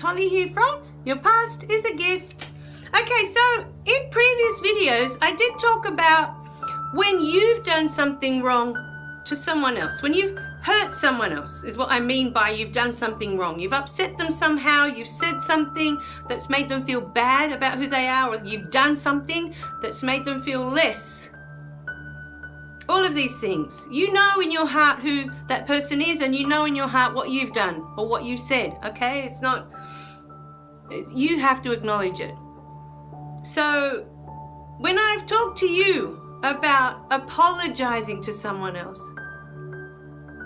Holly here from Your Past is a Gift. Okay, so in previous videos, I did talk about when you've done something wrong to someone else, when you've hurt someone else, is what I mean by you've done something wrong. You've upset them somehow, you've said something that's made them feel bad about who they are, or you've done something that's made them feel less. All of these things. You know in your heart who that person is, and you know in your heart what you've done or what you said, okay? You have to acknowledge it. So when I've talked to you about apologizing to someone else,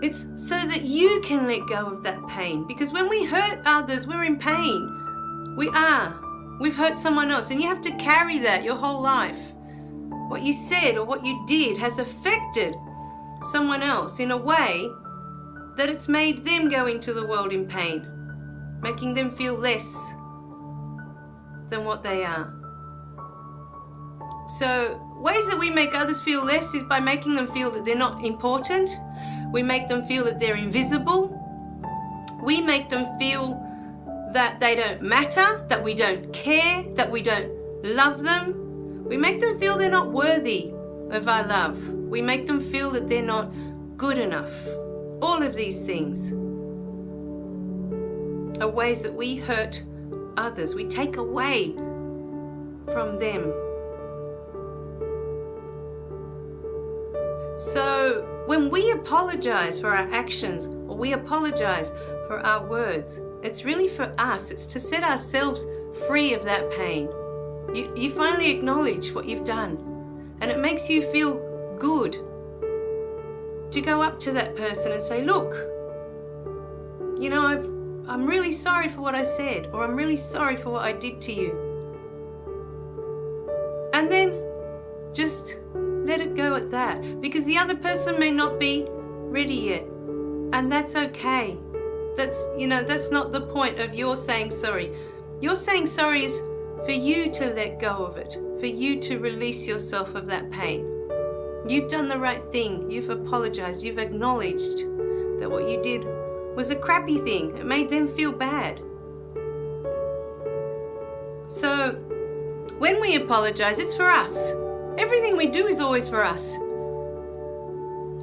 it's so that you can let go of that pain. Because when we hurt others, we're in pain. We are. We've hurt someone else, and you have to carry that your whole life. What you said or what you did has affected someone else in a way that it's made them go into the world in pain, making them feel less than what they are. So ways that we make others feel less is by making them feel that they're not important. We make them feel that they're invisible. We make them feel that they don't matter, that we don't care, that we don't love them. We make them feel they're not worthy of our love. We make them feel that they're not good enough. All of these things are ways that we hurt others. We take away from them. So when we apologize for our actions, or we apologize for our words, it's really for us. It's to set ourselves free of that pain. You finally acknowledge what you've done, and it makes you feel good to go up to that person and say, look, you know, I'm really sorry for what I said, or I'm really sorry for what I did to you. And then just let it go at that, because the other person may not be ready yet, and that's okay. That's not the point of your saying sorry. Your saying sorry is for you to let go of it, for you to release yourself of that pain. You've done the right thing. You've apologized. You've acknowledged that what you did was a crappy thing. It made them feel bad. So when we apologize, it's for us. Everything we do is always for us.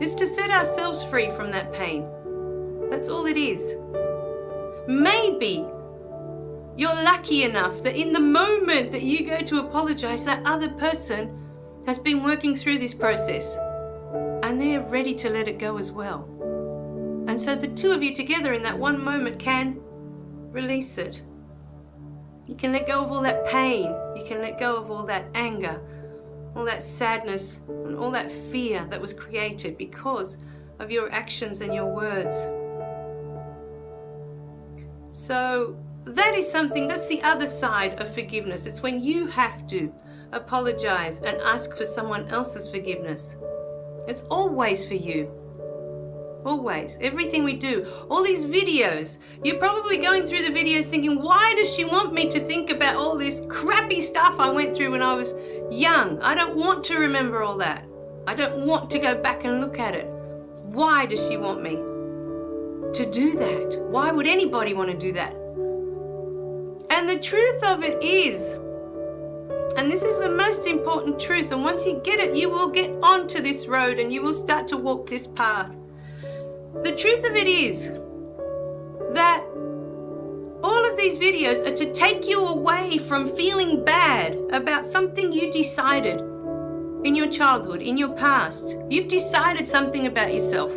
It's to set ourselves free from that pain. That's all it is. Maybe you're lucky enough that in the moment that you go to apologize, that other person has been working through this process and they're ready to let it go as well. And so the two of you together in that one moment can release it. You can let go of all that pain. You can let go of all that anger, all that sadness, and all that fear that was created because of your actions and your words. So that is something, that's the other side of forgiveness. It's when you have to apologize and ask for someone else's forgiveness. It's always for you. Always. Everything we do. All these videos. You're probably going through the videos thinking, why does she want me to think about all this crappy stuff I went through when I was young? I don't want to remember all that. I don't want to go back and look at it. Why does she want me to do that? Why would anybody want to do that? And the truth of it is, and this is the most important truth, and once you get it, you will get onto this road and you will start to walk this path. The truth of it is that all of these videos are to take you away from feeling bad about something you decided in your childhood, in your past. You've decided something about yourself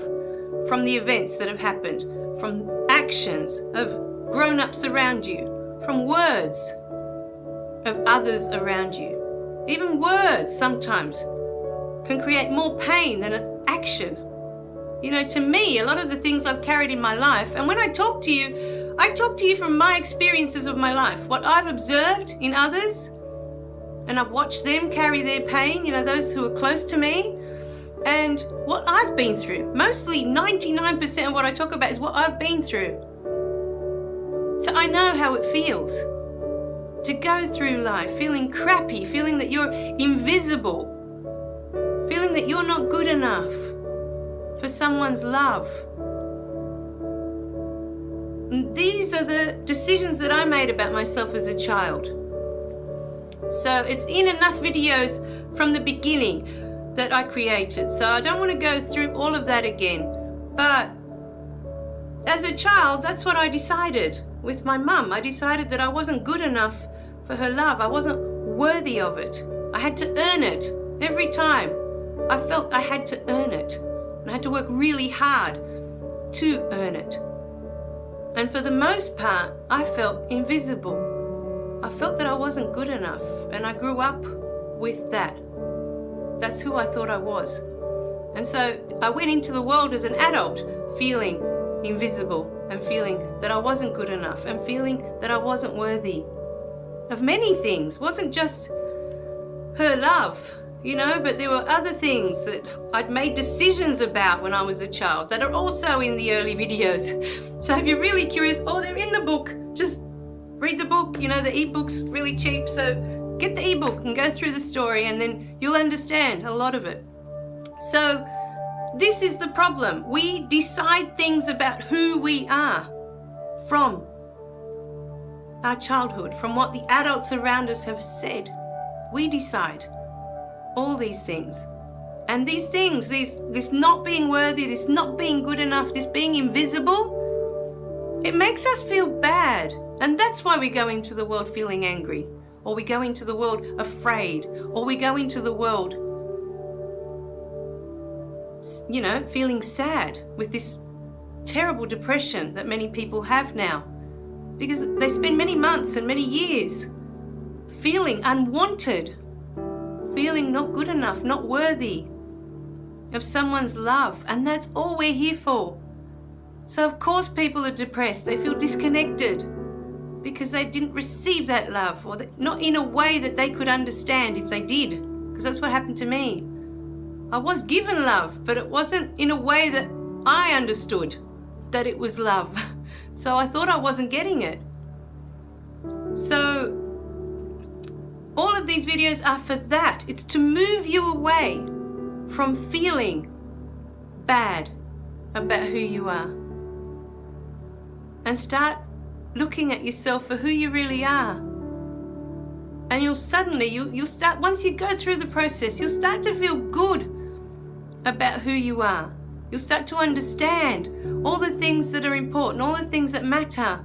from the events that have happened, from actions of grown-ups around you, from words of others around you. Even words sometimes can create more pain than an action. You know, to me, a lot of the things I've carried in my life, and when I talk to you from my experiences of my life, what I've observed in others, and I've watched them carry their pain, you know, those who are close to me, and what I've been through. Mostly 99% of what I talk about is what I've been through. So I know how it feels to go through life feeling crappy, feeling that you're invisible, feeling that you're not good enough for someone's love. And these are the decisions that I made about myself as a child. So it's in enough videos from the beginning that I created. So I don't want to go through all of that again. But as a child, that's what I decided with my mum. I decided that I wasn't good enough for her love. I wasn't worthy of it. I had to earn it every time. I felt I had to earn it. And I had to work really hard to earn it. And for the most part, I felt invisible. I felt that I wasn't good enough. And I grew up with that. That's who I thought I was. And so I went into the world as an adult feeling invisible and feeling that I wasn't good enough and feeling that I wasn't worthy of many things. It wasn't just her love, but there were other things that I'd made decisions about when I was a child that are also in the early videos. So if you're really curious, they're in the book. Just read the book. The ebook's really cheap, so get the ebook and go through the story, and then you'll understand a lot of it. So this is the problem. We decide things about who we are from our childhood, from what the adults around us have said. We decide all these things. And these things, this not being worthy, this not being good enough, this being invisible, it makes us feel bad. And that's why we go into the world feeling angry, or we go into the world afraid, or we go into the world feeling sad with this terrible depression that many people have now, because they spend many months and many years feeling unwanted, feeling not good enough, not worthy of someone's love. And that's all we're here for. So of course people are depressed. They feel disconnected because they didn't receive that love, or not in a way that they could understand if they did, because that's what happened to me. I was given love, but it wasn't in a way that I understood that it was love. So I thought I wasn't getting it. So all of these videos are for that. It's to move you away from feeling bad about who you are and start looking at yourself for who you really are. And you'll start, once you go through the process, you'll start to feel good about who you are. You'll start to understand all the things that are important, all the things that matter,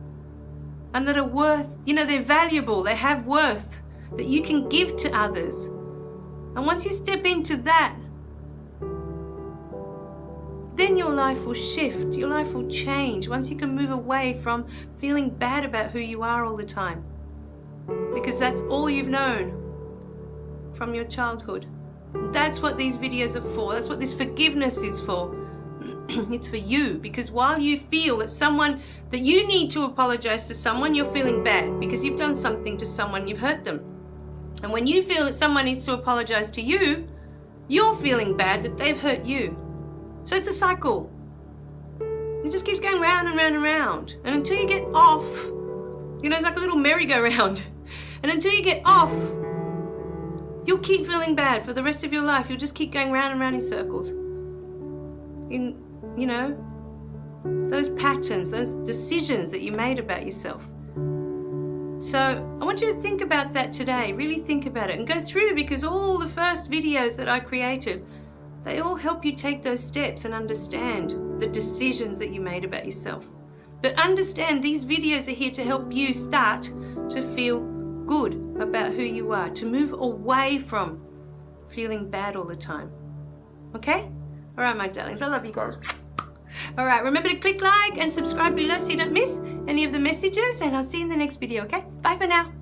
and that are worth, they're valuable, they have worth that you can give to others. And once you step into that, then your life will shift, your life will change, once you can move away from feeling bad about who you are all the time. Because that's all you've known from your childhood. That's what these videos are for. That's what this forgiveness is for. It's for you, because while you feel that you need to apologize to someone, you're feeling bad because you've done something to someone, you've hurt them. And when you feel that someone needs to apologize to you, you're feeling bad that they've hurt you. So it's a cycle. It just keeps going round and round and round. And until you get off, it's like a little merry-go-round. And until you get off, you'll keep feeling bad for the rest of your life. You'll just keep going round and round in circles. Those patterns, those decisions that you made about yourself. So I want you to think about that today. Really think about it and go through, because all the first videos that I created, they all help you take those steps and understand the decisions that you made about yourself. But understand, these videos are here to help you start to feel good about who you are, to move away from feeling bad all the time. Okay? All right, my darlings, I love you guys. All right, remember to click like and subscribe below so you don't miss any of the messages, and I'll see you in the next video, okay? Bye for now.